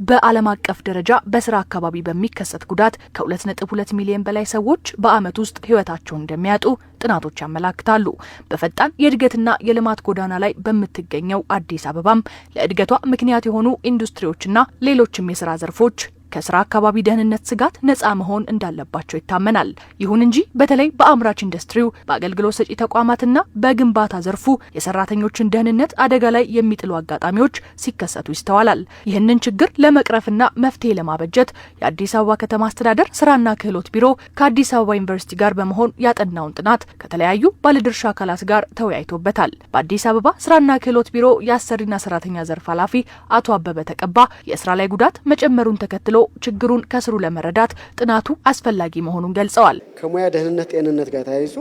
በዓለም አቀፍ ደረጃ በስራ አካባቢ በሚከሰት ጉዳት ከ2.2 ሚሊዮን በላይ ሰዎች በአመት ውስጥ ህይወታቸውን እንደሚያጡ ጥናቶች ያመለክታሉ። በፈጣን የእድገትና የልማት ጎዳና ላይ በምትገኘው አዲስ አበባም ለእድገቷ ምክንያት የሆኑ ኢንዱስትሪዎችና ሌሎችም የስራ ዘርፎች ከስራ አካባቢ ደህንነት ስጋት ነፃ መሆን እንዳለባቸው ይታመናል። ይሁን እንጂ በተለይ በአምራች ኢንዱስትሪው፣ በአገልግሎት ሰጪ ተቋማትና በግንባታ ዘርፉ የሰራተኞችን ደህንነት አደጋ ላይ የሚጥሉ አጋጣሚዎች ሲከሰቱ ይስተዋላል። ይህንን ችግር ለመቅረፍና መፍትሄ ለማበጀት የአዲስ አበባ ከተማ አስተዳደር ስራና ክህሎት ቢሮ ከአዲስ አበባ ዩኒቨርሲቲ ጋር በመሆን ያጠናውን ጥናት ከተለያዩ ባለድርሻ አካላት ጋር ተወያይቶበታል። በአዲስ አበባ ስራና ክህሎት ቢሮ የአሰሪና ሰራተኛ ዘርፍ ኃላፊ አቶ አበበ ተቀባ የስራ ላይ ጉዳት መጨመሩን ተከትሎ ችግሩን ከስሩ ለመረዳት ጥናቱ አስፈላጊ መሆኑን ገልጸዋል። ከሙያ ደህንነት ጤንነት ጋር ተያይዞ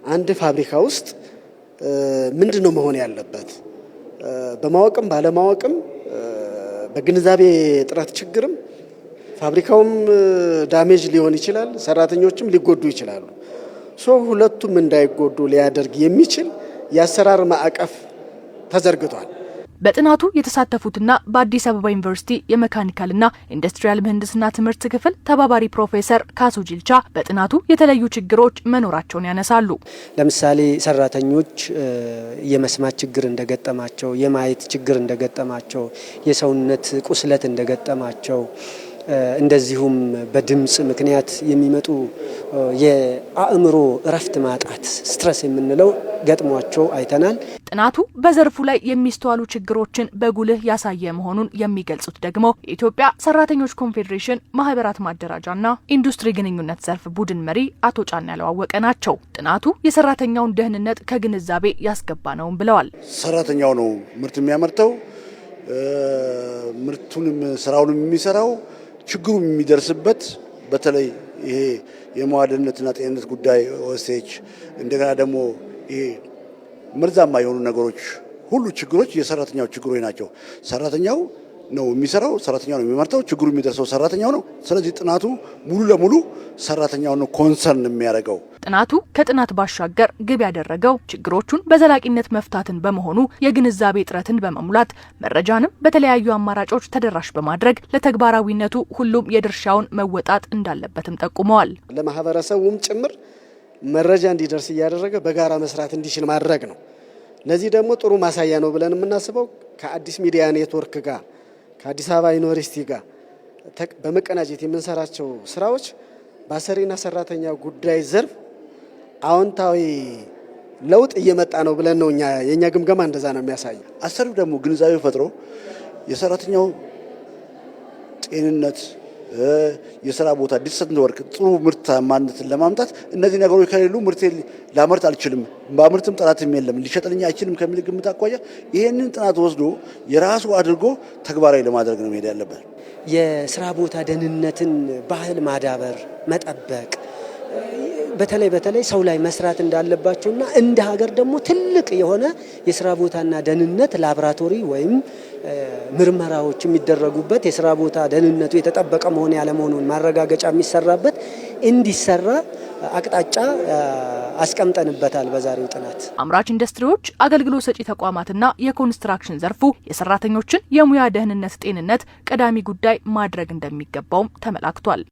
አንድ ፋብሪካ ውስጥ ምንድነው መሆን ያለበት? በማወቅም ባለማወቅም በግንዛቤ ጥረት ችግርም ፋብሪካውም ዳሜጅ ሊሆን ይችላል፣ ሰራተኞችም ሊጎዱ ይችላሉ። ሁለቱም እንዳይጎዱ ሊያደርግ የሚችል የአሰራር ማዕቀፍ ተዘርግቷል። በጥናቱ የተሳተፉትና በአዲስ አበባ ዩኒቨርሲቲ የመካኒካልና ኢንዱስትሪያል ምህንድስና ትምህርት ክፍል ተባባሪ ፕሮፌሰር ካሱ ጂልቻ በጥናቱ የተለዩ ችግሮች መኖራቸውን ያነሳሉ። ለምሳሌ ሰራተኞች የመስማት ችግር እንደገጠማቸው፣ የማየት ችግር እንደገጠማቸው፣ የሰውነት ቁስለት እንደገጠማቸው እንደዚሁም በድምጽ ምክንያት የሚመጡ የአእምሮ እረፍት ማጣት ስትረስ የምንለው ገጥሟቸው አይተናል። ጥናቱ በዘርፉ ላይ የሚስተዋሉ ችግሮችን በጉልህ ያሳየ መሆኑን የሚገልጹት ደግሞ የኢትዮጵያ ሰራተኞች ኮንፌዴሬሽን ማህበራት ማደራጃና ኢንዱስትሪ ግንኙነት ዘርፍ ቡድን መሪ አቶ ጫን ያለዋወቀ ናቸው። ጥናቱ የሰራተኛውን ደህንነት ከግንዛቤ ያስገባ ነውም ብለዋል። ሰራተኛው ነው ምርት የሚያመርተው፣ ምርቱንም ስራውንም የሚሰራው ችግሩ የሚደርስበት በተለይ ይሄ የሙያ ደህንነትና ጤንነት ጉዳይ ኦኤስኤች፣ እንደገና ደግሞ ይሄ መርዛማ የሆኑ ነገሮች ሁሉ ችግሮች የሰራተኛው ችግሮች ናቸው። ሰራተኛው ነው የሚሰራው፣ ሰራተኛው ነው የሚመርተው፣ ችግሩ የሚደርሰው ሰራተኛው ነው። ስለዚህ ጥናቱ ሙሉ ለሙሉ ሰራተኛው ነው ኮንሰርን የሚያደርገው። ጥናቱ ከጥናት ባሻገር ግብ ያደረገው ችግሮቹን በዘላቂነት መፍታትን በመሆኑ የግንዛቤ እጥረትን በመሙላት መረጃንም በተለያዩ አማራጮች ተደራሽ በማድረግ ለተግባራዊነቱ ሁሉም የድርሻውን መወጣት እንዳለበትም ጠቁመዋል። ለማህበረሰቡም ጭምር መረጃ እንዲደርስ እያደረገ በጋራ መስራት እንዲችል ማድረግ ነው። ለዚህ ደግሞ ጥሩ ማሳያ ነው ብለን የምናስበው ከአዲስ ሚዲያ ኔትወርክ ጋር ከአዲስ አበባ ዩኒቨርሲቲ ጋር በመቀናጀት የምንሰራቸው ስራዎች በአሰሪና ሰራተኛ ጉዳይ ዘርፍ አዎንታዊ ለውጥ እየመጣ ነው ብለን ነው የኛ ግምገማ እንደዛ ነው የሚያሳየው። አሰሪው ደግሞ ግንዛቤ ፈጥሮ የሰራተኛው ጤንነት፣ የስራ ቦታ ዲሰንት ወርክ፣ ጥሩ ምርታማነትን ለማምጣት እነዚህ ነገሮች ከሌሉ ምርቴን ላመርት አልችልም፣ በምርትም ጥራትም የለም፣ ሊሸጥልኝ አይችልም ከሚል ግምት አኳያ ይሄንን ጥናት ወስዶ የራሱ አድርጎ ተግባራዊ ለማድረግ ነው መሄድ ያለበት። የስራ ቦታ ደህንነትን ባህል ማዳበር፣ መጠበቅ በተለይ ሰው ላይ መስራት እንዳለባቸውና እንደ ሀገር ደግሞ ትልቅ የሆነ የስራ ቦታና ደህንነት ላቦራቶሪ ወይም ምርመራዎች የሚደረጉበት የስራ ቦታ ደህንነቱ የተጠበቀ መሆን ያለመሆኑን ማረጋገጫ የሚሰራበት እንዲሰራ አቅጣጫ አስቀምጠንበታል በዛሬው ጥናት። አምራች ኢንዱስትሪዎች፣ አገልግሎት ሰጪ ተቋማትና የኮንስትራክሽን ዘርፉ የሰራተኞችን የሙያ ደህንነት ጤንነት ቀዳሚ ጉዳይ ማድረግ እንደሚገባውም ተመላክቷል።